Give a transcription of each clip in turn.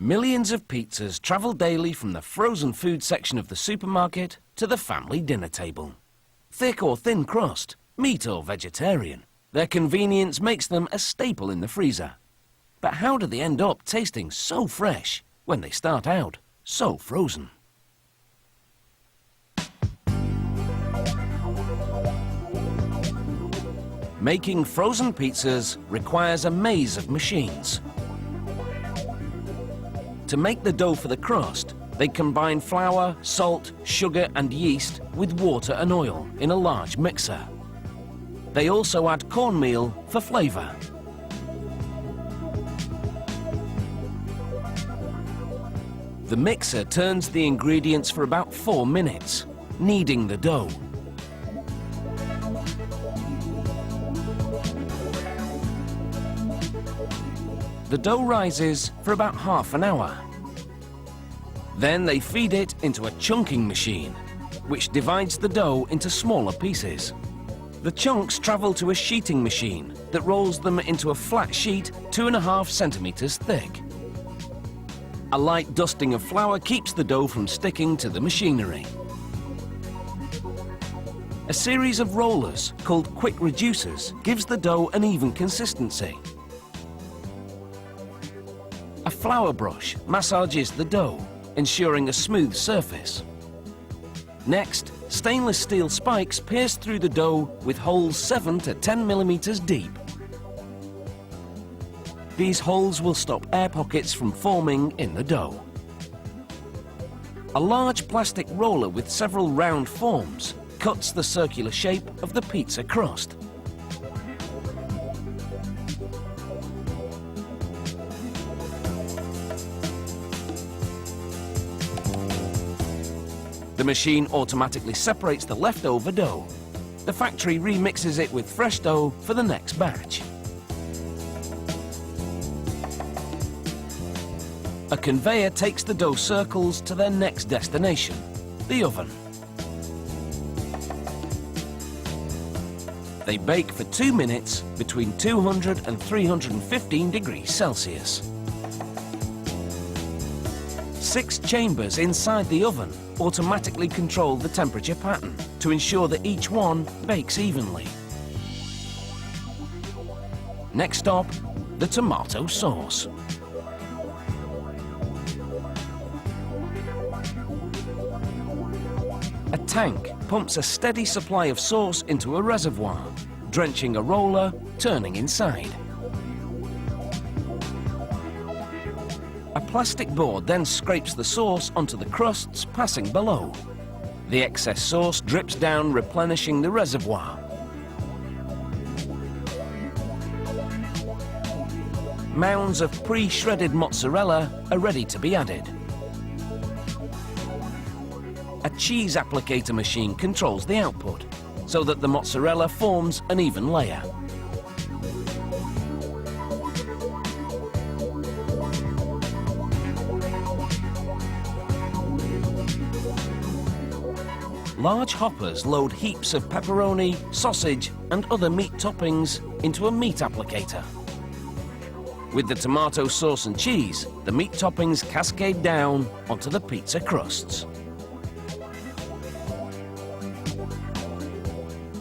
Millions of pizzas travel daily from the frozen food section of the supermarket to the family dinner table. Thick or thin crust, meat or vegetarian, their convenience makes them a staple in the freezer. But how do they end up tasting so fresh when they start out so frozen? Making frozen pizzas requires a maze of machines. To make the dough for the crust, they combine flour, salt, sugar and yeast with water and oil in a large mixer. They also add cornmeal for flavour. The mixer turns the ingredients for about 4 minutes, kneading the dough. The dough rises for about half an hour. Then they feed it into a chunking machine, which divides the dough into smaller pieces. The chunks travel to a sheeting machine that rolls them into a flat sheet 2.5 centimeters thick. A light dusting of flour keeps the dough from sticking to the machinery. A series of rollers, called quick reducers, gives the dough an even consistency. A flour brush massages the dough, ensuring a smooth surface. Next, stainless steel spikes pierce through the dough with holes 7 to 10 millimeters deep. These holes will stop air pockets from forming in the dough. A large plastic roller with several round forms cuts the circular shape of the pizza crust. The machine automatically separates the leftover dough. The factory remixes it with fresh dough for the next batch. A conveyor takes the dough circles to their next destination, the oven. They bake for 2 minutes between 200 and 315 degrees Celsius. 6 chambers inside the oven automatically control the temperature pattern to ensure that each one bakes evenly. Next stop, the tomato sauce. A tank pumps a steady supply of sauce into a reservoir, drenching a roller, turning inside. A plastic board then scrapes the sauce onto the crusts passing below. The excess sauce drips down, replenishing the reservoir. Mounds of pre-shredded mozzarella are ready to be added. A cheese applicator machine controls the output, so that the mozzarella forms an even layer. Large hoppers load heaps of pepperoni, sausage and other meat toppings into a meat applicator. With the tomato sauce and cheese, the meat toppings cascade down onto the pizza crusts.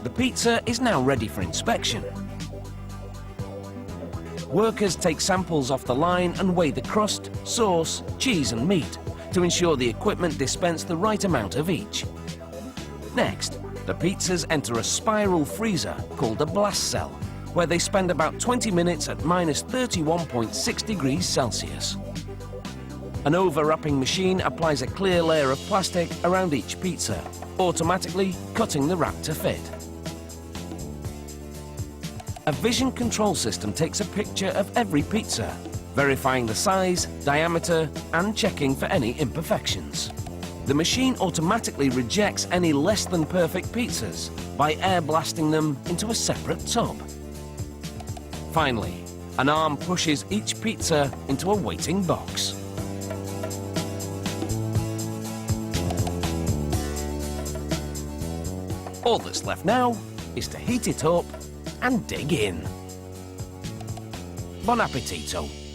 The pizza is now ready for inspection. Workers take samples off the line and weigh the crust, sauce, cheese and meat to ensure the equipment dispense the right amount of each. Next, the pizzas enter a spiral freezer called a blast cell, where they spend about 20 minutes at minus 31.6 degrees Celsius. An overwrapping machine applies a clear layer of plastic around each pizza, automatically cutting the wrap to fit. A vision control system takes a picture of every pizza, verifying the size, diameter, and checking for any imperfections. The machine automatically rejects any less than perfect pizzas by air blasting them into a separate tub. Finally, an arm pushes each pizza into a waiting box. All that's left now is to heat it up and dig in. Buon appetito!